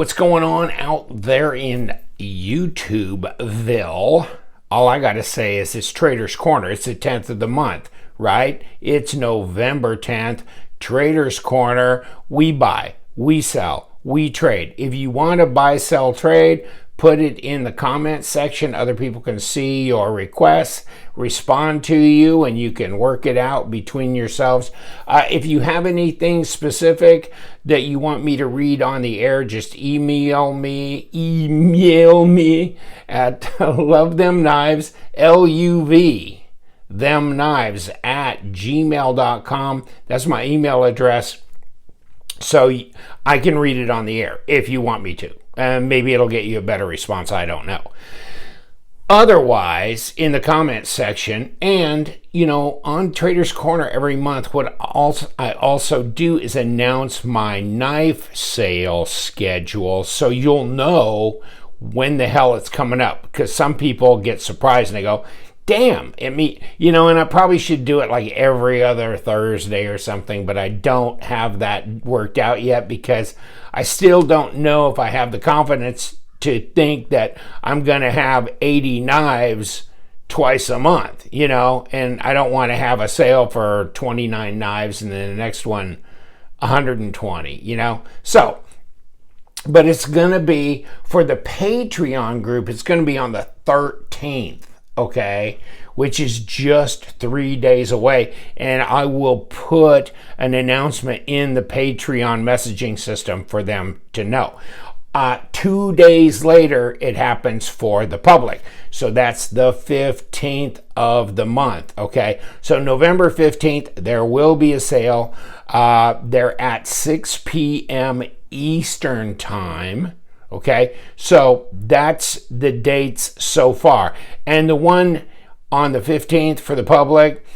What's going on out there in YouTubeville? All I got to say is it's Trader's Corner. It's the 10th of the month, right? It's November 10th. Trader's Corner. We buy, we sell, we trade. If you want to buy, sell, trade, put it in the comment section. Other people can see your requests, respond to you, and you can work it out between yourselves. If you have anything specific that you want me to read on the air, just email me at LUVTHEMKNVs, LUVTHEMKNVs @gmail.com. That's my email address, so I can read it on the air if you want me to. Maybe it'll get you a better response. I don't know. Otherwise, in the comments section, and on Trader's Corner every month, what I also do is announce my knife sale schedule, so you'll know when the hell it's coming up. Because some people get surprised and they go, "Damn, and I probably should do it like every other Thursday or something, but I don't have that worked out yet because I still don't know if I have the confidence to think that I'm going to have 80 knives twice a month, and I don't want to have a sale for 29 knives and then the next one 120, So, but it's going to be for the Patreon group, it's going to be on the 13th. Okay, which is just 3 days away, and I will put an announcement in the Patreon messaging system for them to know. 2 days later, it happens for the public, so that's the 15th of the month. Okay, so November 15th, there will be a sale. They're at 6 p.m. Eastern time. Okay, so that's the dates so far. And the one on the 15th for the public,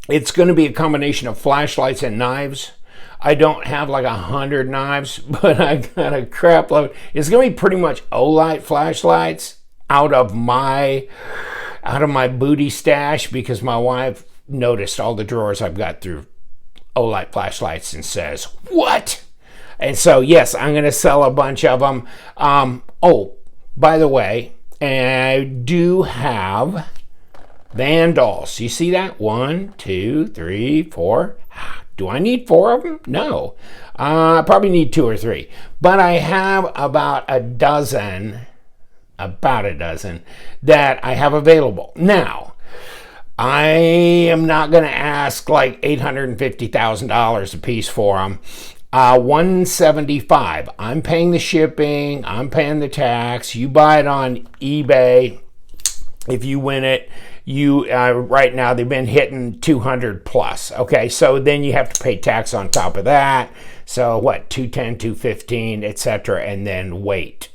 it's going to be a combination of flashlights and knives. I don't have like 100 knives, but I got a crap load. It's going to be pretty much Olight flashlights out of my booty stash, because my wife noticed all the drawers I've got through Olight flashlights and says, "What?" And so, yes, I'm going to sell a bunch of them. By the way, I do have Vandals. You see that? 1, 2, 3, 4. Do I need 4 of them? No. I probably need 2 or 3. But I have about a dozen that I have available. Now, I am not going to ask like $850,000 a piece for them. $175. I'm paying the shipping. I'm paying the tax. You buy it on eBay. If you win it, right now they've been hitting 200 plus. Okay, so then you have to pay tax on top of that. So what? 210, 215, etc. And then wait.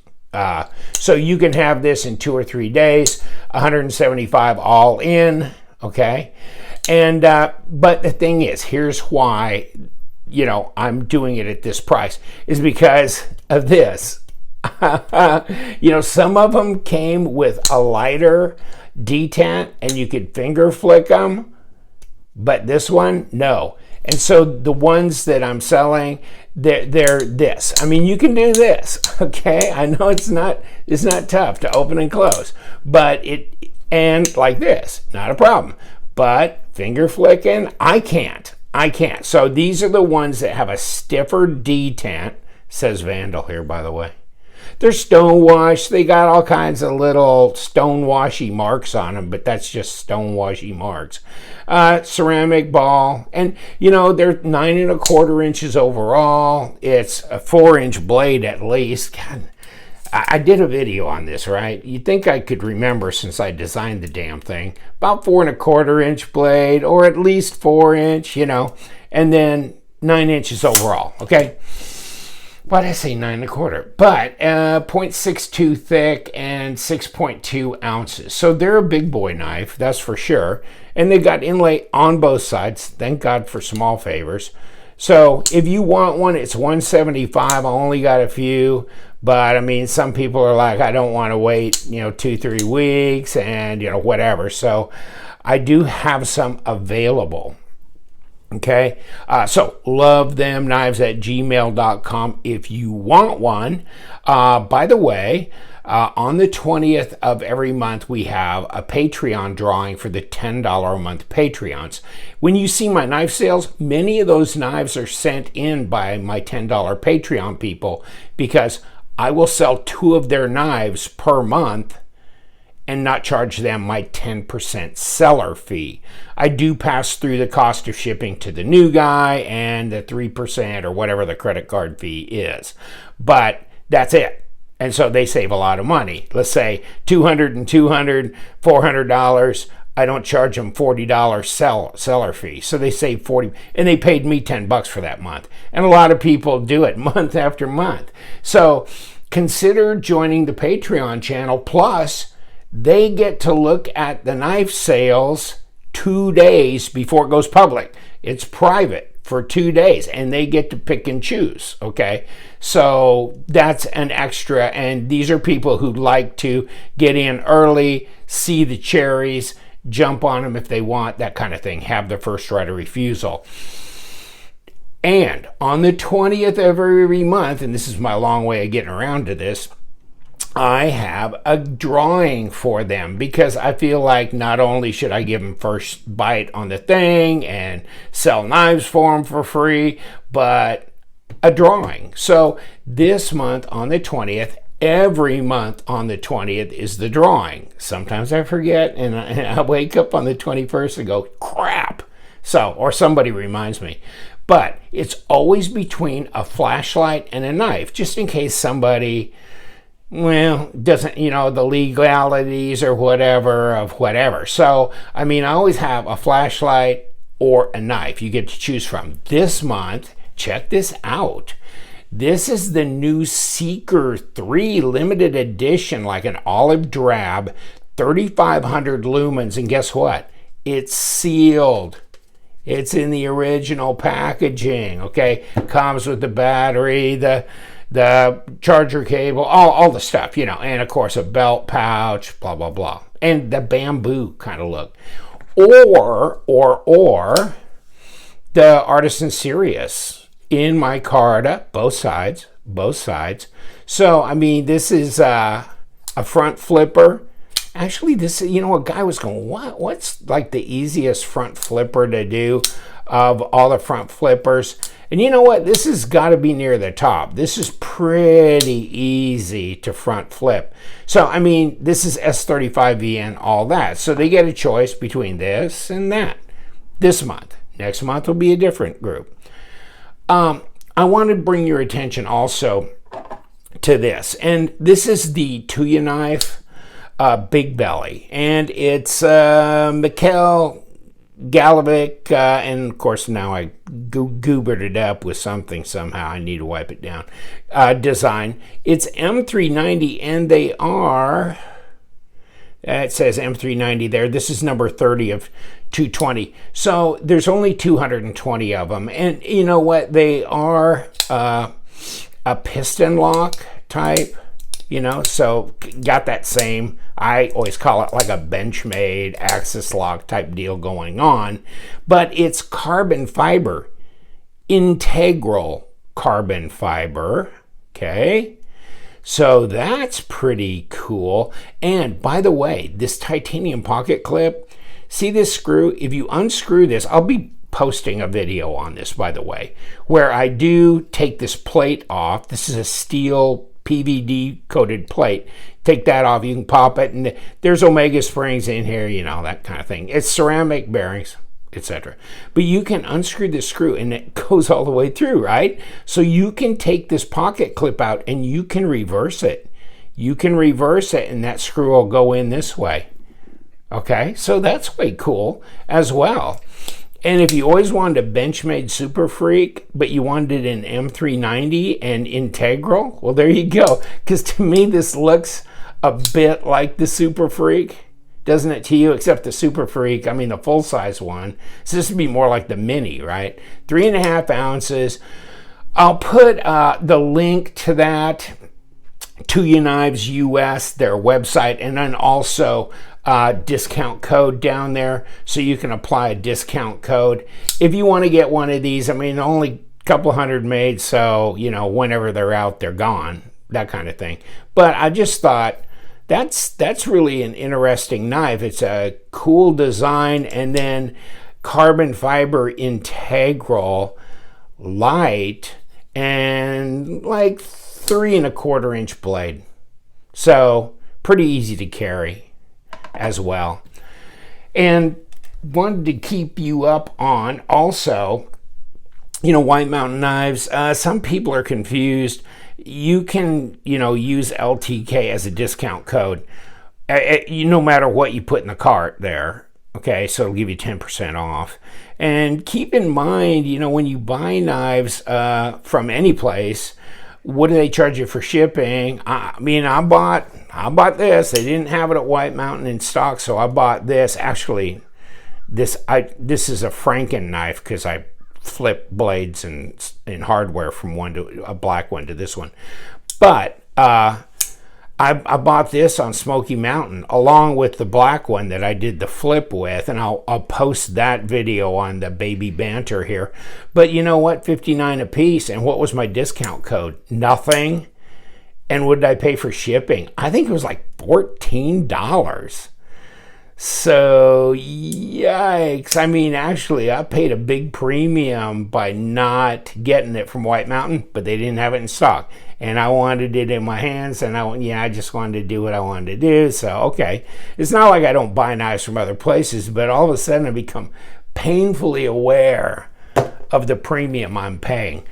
So you can have this in 2 or 3 days. 175 all in. Okay, and but the thing is, here's why. I'm doing it at this price, is because of this. Some of them came with a lighter detent and you could finger flick them, but this one, no. And so the ones that I'm selling, they're this. I mean, you can do this, okay? I know it's not tough to open and close, but and like this, not a problem. But finger flicking, I can't. So these are the ones that have a stiffer detent. Says Vandal here, by the way. They're stonewashed. They got all kinds of little stonewashy marks on them, but that's just stonewashy marks. Ceramic ball, and they're 9 1/4 inches overall. It's a 4-inch blade at least. God, I did a video on this, right? You'd think I could remember since I designed the damn thing. About 4 1/4 inch blade, or at least 4-inch, and then 9 inches overall, okay? Why did I say 9 1/4? But 0.62 thick and 6.2 ounces. So they're a big boy knife, that's for sure. And they've got inlay on both sides. Thank God for small favors. So if you want one, it's $175. I only got a few. But I mean, some people are like, I don't want to wait, 2-3 weeks and, whatever. So I do have some available. Okay, so LUVTHEMKNIVES@gmail.com if you want one. By the way, on the 20th of every month, we have a Patreon drawing for the $10 a month Patreons. When you see my knife sales, many of those knives are sent in by my $10 Patreon people because I will sell 2 of their knives per month and not charge them my 10% seller fee. I do pass through the cost of shipping to the new guy and the 3% or whatever the credit card fee is. But that's it. And so they save a lot of money. Let's say $200 and $200, $400. I don't charge them $40 seller fee. So they save $40, and they paid me $10 for that month. And a lot of people do it month after month. So consider joining the Patreon channel. Plus, they get to look at the knife sales 2 days before it goes public. It's private for 2 days, and they get to pick and choose, okay? So that's an extra, and these are people who like to get in early, see the cherries, jump on them if they want, that kind of thing, have the first right of refusal. And on the 20th of every month, and this is my long way of getting around to this, I have a drawing for them because I feel like not only should I give them first bite on the thing and sell knives for them for free, but a drawing. So this month on the 20th, every month on the 20th is the drawing. Sometimes I forget and I wake up on the 21st and go, crap. So, or somebody reminds me. But it's always between a flashlight and a knife, just in case somebody, well, doesn't, the legalities or whatever of whatever. So, I mean, I always have a flashlight or a knife you get to choose from. This month, check this out. This is the new Seeker 3 limited edition, like an olive drab, 3,500 lumens. And guess what? It's sealed. It's in the original packaging, okay? Comes with the battery, the charger cable, all the stuff, and of course a belt pouch, blah, blah, blah. And the bamboo kind of look. Or the Artisan Sirius in micarta, both sides. So, I mean, this is a front flipper. Actually, this, a guy was going, what's like the easiest front flipper to do of all the front flippers? And you know what? This has got to be near the top. This is pretty easy to front flip. So, I mean, this is S35V and all that. So they get a choice between this and that this month. Next month will be a different group. I want to bring your attention also to this. And this is the TwoSun knife, Big Belly. And it's Mikhail Galovic, and of course now I goobered it up with something somehow. I need to wipe it down. Design. It's M390, and they are, it says M390 there. This is number 30 of 220. So there's only 220 of them. And you know what? They are a piston lock type. So got that same, I always call it like a Benchmade axis lock type deal going on, but it's carbon fiber, integral carbon fiber, okay? So that's pretty cool. And by the way, this titanium pocket clip, see this screw? If you unscrew this, I'll be posting a video on this, by the way, where I do take this plate off. This is a steel PVD coated plate. Take that off, you can pop it, and there's Omega springs in here, that kind of thing. It's ceramic bearings, etc. But you can unscrew this screw and it goes all the way through, right? So you can take this pocket clip out and you can reverse it. You can reverse it and that screw will go in this way. Okay, so that's way cool as well. And if you always wanted a Benchmade Super Freak, but you wanted an M390 and integral, well, there you go. Because to me, this looks a bit like the Super Freak, doesn't it to you? Except the Super Freak, I mean the full-size one. So this would be more like the Mini, right? 3.5 ounces. I'll put the link to that, TwoSun Knives US, their website, and then also discount code down there, so you can apply a discount code if you want to get one of these. I mean, only a couple hundred made, so you know, whenever they're out, they're gone, that kind of thing. But I just thought that's really an interesting knife. It's a cool design, and then carbon fiber integral, light, and like 3 1/4 inch blade, so pretty easy to carry as well. And wanted to keep you up on also, you know, White Mountain knives. Some people are confused. You can, you know, use LTK as a discount code, no matter what you put in the cart there. Okay, so it'll give you 10% off. And keep in mind, you know, when you buy knives from any place, what do they charge you for shipping? I mean, I bought this. They didn't have it at White Mountain in stock, so I bought this. Actually, this is a Franken knife, because I flip blades and hardware from one to a black one to this one. But I bought this on Smoky Mountain along with the black one that I did the flip with, and I'll post that video on the Baby Banter here. But you know what? $59 a piece. And what was my discount code? Nothing. And what did I pay for shipping? I think it was like $14. So yikes. I mean, actually, I paid a big premium by not getting it from White Mountain, but they didn't have it in stock. And I wanted it in my hands, and I just wanted to do what I wanted to do. So, okay. It's not like I don't buy knives from other places, but all of a sudden I become painfully aware of the premium I'm paying.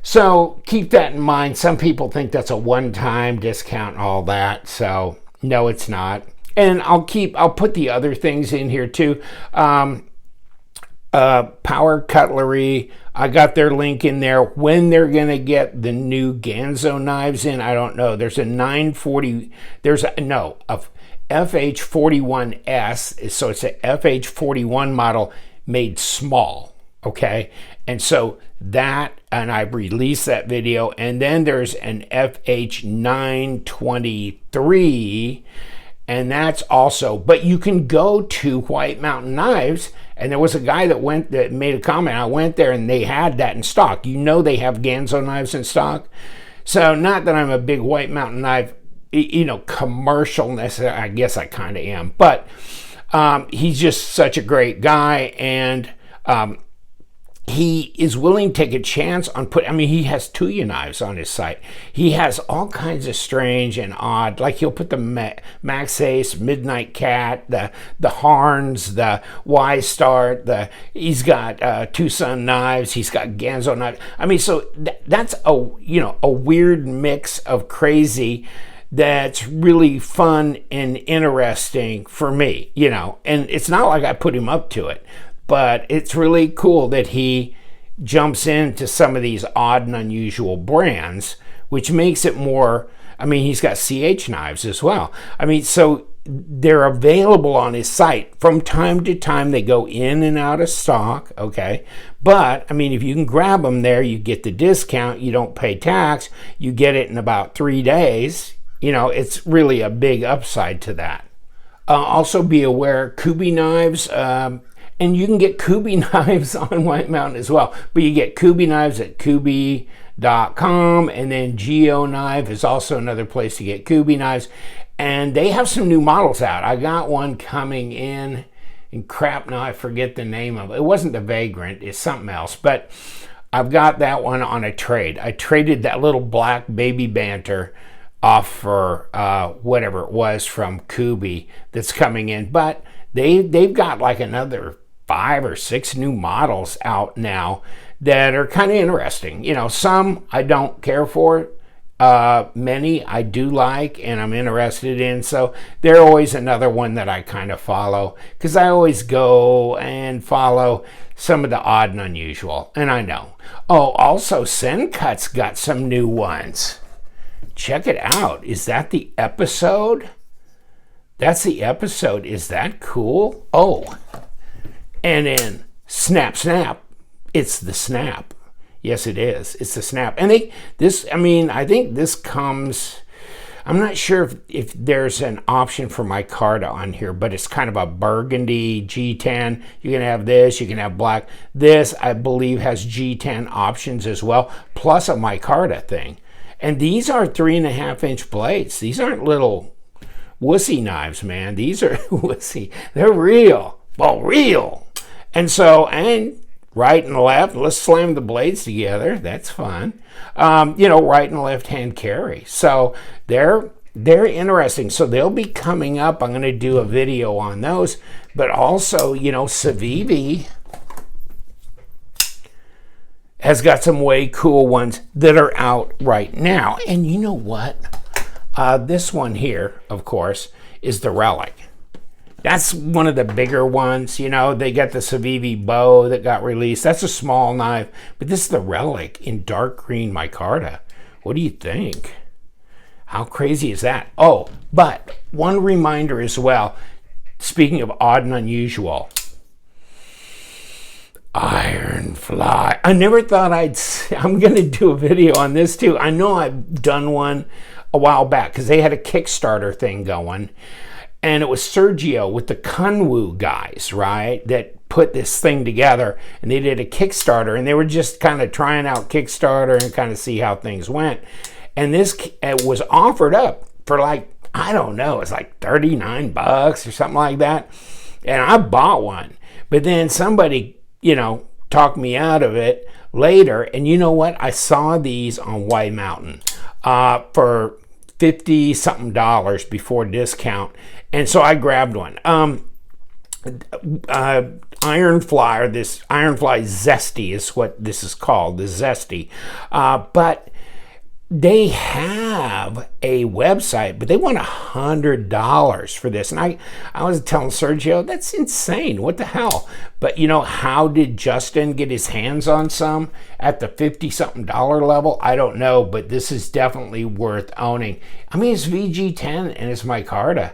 So keep that in mind. Some people think that's a one-time discount and all that. So no, it's not. And I'll put the other things in here too. Power Cutlery, I got their link in there. When they're gonna get the new Ganzo knives in, I don't know. There's a 940, a FH41S, so it's a FH41 model made small, okay? And so that, and I released that video, and then there's an FH923, and that's also, but you can go to White Mountain Knives, and there was a guy that made a comment. I went there and they had that in stock. You know, they have Ganzo knives in stock. So not that I'm a big White Mountain knife, you know, commercialness, I guess I kind of am, but he's just such a great guy, and he is willing to take a chance on he has Tuya knives on his site. He has all kinds of strange and odd, like he'll put the Max Ace, Midnight Cat, the Harns, the Y-Start, he's got TwoSun knives, he's got Ganzo knives. I mean, so that's a weird mix of crazy that's really fun and interesting for me, you know, and it's not like I put him up to it. But it's really cool that he jumps into some of these odd and unusual brands, which makes it more, he's got CH knives as well. So they're available on his site. From time to time, they go in and out of stock, okay? But, if you can grab them there, you get the discount, you don't pay tax, you get it in about 3 days. You know, it's really a big upside to that. Also be aware, Kuby knives, and you can get Kuby knives on White Mountain as well. But you get Kuby knives at Kuby.com, and then Geo Knife is also another place to get Kuby knives. And they have some new models out. I got one coming in, and crap, now I forget the name of it. It wasn't the Vagrant, it's something else. But I've got that one on a trade. I traded that little black Baby Banter off for whatever it was from Kuby that's coming in. But they've got like another 5 or 6 new models out now that are kind of interesting. You know, some I don't care for, many I do like and I'm interested in. So they're always another one that I kind of follow, because I always go and follow some of the odd and unusual. And I know. Oh, also Sencut's got some new ones. Check it out. Is that the episode? That's the episode. Is that cool? Oh. And then Snap, it's the Snap. Yes, it is. It's the Snap. And I think this comes, I'm not sure if there's an option for micarta on here, but it's kind of a burgundy G10. You can have this, you can have black. This, I believe, has G10 options as well, plus a micarta thing. And these are 3.5-inch blades. These aren't little wussy knives, man. These are wussy. They're real. Well, real. And so, and right and left, let's slam the blades together. That's fun. You know, right and left hand carry. So they're interesting. So they'll be coming up. I'm going to do a video on those. But also, you know, Civivi has got some way cool ones that are out right now. And you know what? This one here, of course, is the Relic. That's one of the bigger ones. You know, they got the Civivi bow that got released. That's a small knife. But this is the Relic in dark green micarta. What do you think? How crazy is that? Oh, but one reminder as well. Speaking of odd and unusual. Ironfly. I never thought I'm going to do a video on this too. I know I've done one a while back because they had a Kickstarter thing going. And it was Sergio with the Kunwu guys, right, that put this thing together. And they did a Kickstarter. And they were just kind of trying out Kickstarter and kind of see how things went. And this was offered up for like, I don't know, it's like $39 or something like that. And I bought one. But then somebody, you know, talked me out of it later. And you know what? I saw these on White Mountain for $50-something before discount. And so I grabbed one. Ironfly, or this Ironfly Zesty is what this is called, the Zesty. But they have a website, but they want $100 for this. And I was telling Sergio, that's insane. What the hell? But you know, how did Justin get his hands on some at the $50-something level? I don't know, but this is definitely worth owning. I mean, it's VG10 and it's micarta.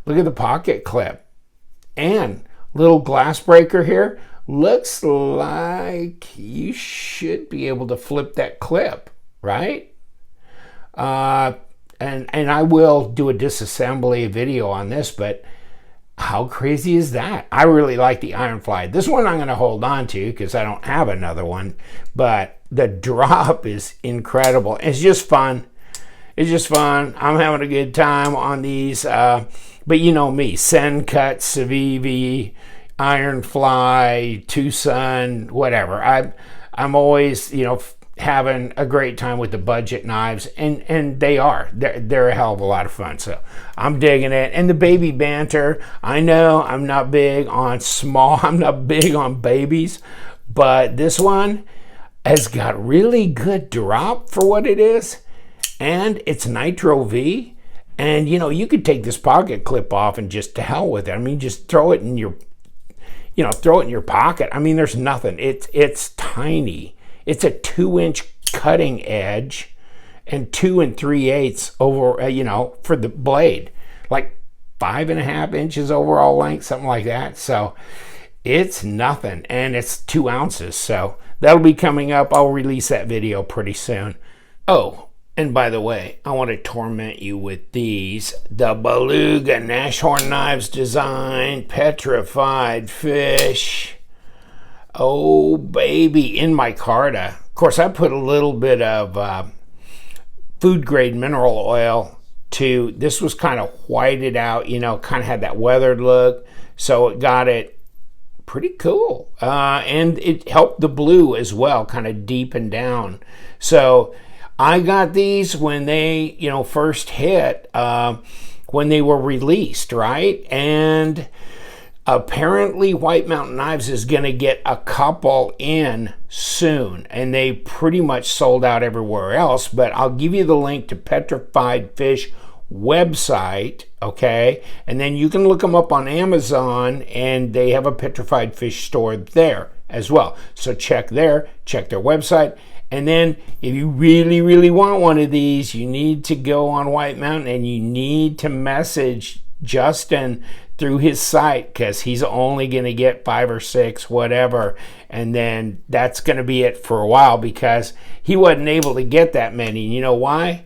Look at the pocket clip. And little glass breaker here. Looks like you should be able to flip that clip, right? And I will do a disassembly video on this, but how crazy is that? I really like the Ironfly. This one I'm going to hold on to because I don't have another one, but the drop is incredible. It's just fun. It's just fun. I'm having a good time on these. But you know me, Sencut, Civivi, Ironfly, TwoSun, whatever. I'm always, you know, having a great time with the budget knives, and they're a hell of a lot of fun. So I'm digging it. And the baby banter, I know I'm not big on small, I'm not big on babies, but this one has got really good drop for what it is, and it's Nitro V. And you know, you could take this pocket clip off and just to hell with it. I mean, just throw it in your, you know, throw it in your pocket. I mean, there's nothing. It's tiny. It's a 2-inch cutting edge and 2 3/8 over, you know, for the blade, like 5.5 inches overall length, something like that. So it's nothing, and it's 2 ounces. So that'll be coming up. I'll release that video pretty soon. Oh, and by the way, I want to torment you with these. The Beluga Nashorn Knives Design Petrified Fish. Oh, baby, in micarta. Of course, I put a little bit of food-grade mineral oil to, this was kind of whited out, you know, kind of had that weathered look. So it got it pretty cool. And it helped the blue as well, kind of deepen down. So I got these when they, you know, first hit, when they were released, right? And apparently White Mountain Knives is going to get a couple in soon, and they pretty much sold out everywhere else. But I'll give you the link to Petrified Fish website, okay? And then you can look them up on Amazon, and they have a Petrified Fish store there as well. So check there, check their website. And then if you really, really want one of these, you need to go on White Mountain and you need to message Justin through his site, because he's only going to get 5 or 6, whatever. And then that's going to be it for a while, because he wasn't able to get that many. You know why?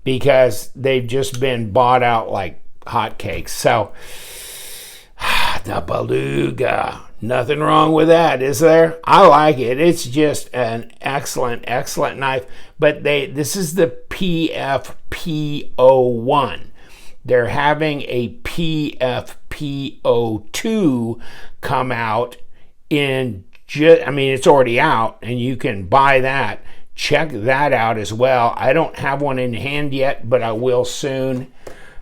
because they've just been bought out like hotcakes. So the Beluga, nothing wrong with that, is there? I like it. It's just an excellent knife. But this is the PFP01. They're having a PFP02 come out in it's already out, and you can buy that. Check that out as well. I don't have one in hand yet, but I will soon.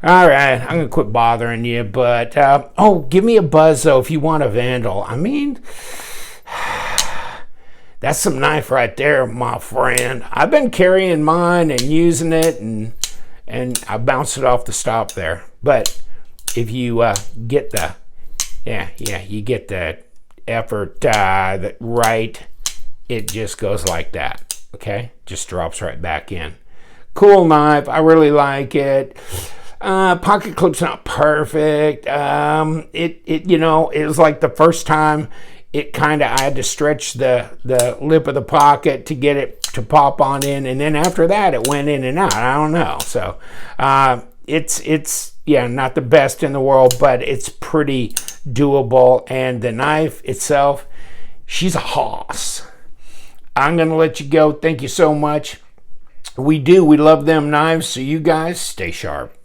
All right, I'm gonna quit bothering you, but give me a buzz though if you want a Vandal. I mean, that's some knife right there, my friend. I've been carrying mine and using it, and I bounced it off the stop there. But if you get the, you get the effort right, it just goes like that. Okay, just drops right back in. Cool knife. I really like it. Pocket clip's not perfect. It was like the first time I had to stretch the lip of the pocket to get it to pop on in, and then after that it went in and out. I don't know. So it's not the best in the world, but it's pretty doable. And the knife itself, she's a hoss. I'm gonna let you go. Thank you so much. We love them knives, so you guys stay sharp.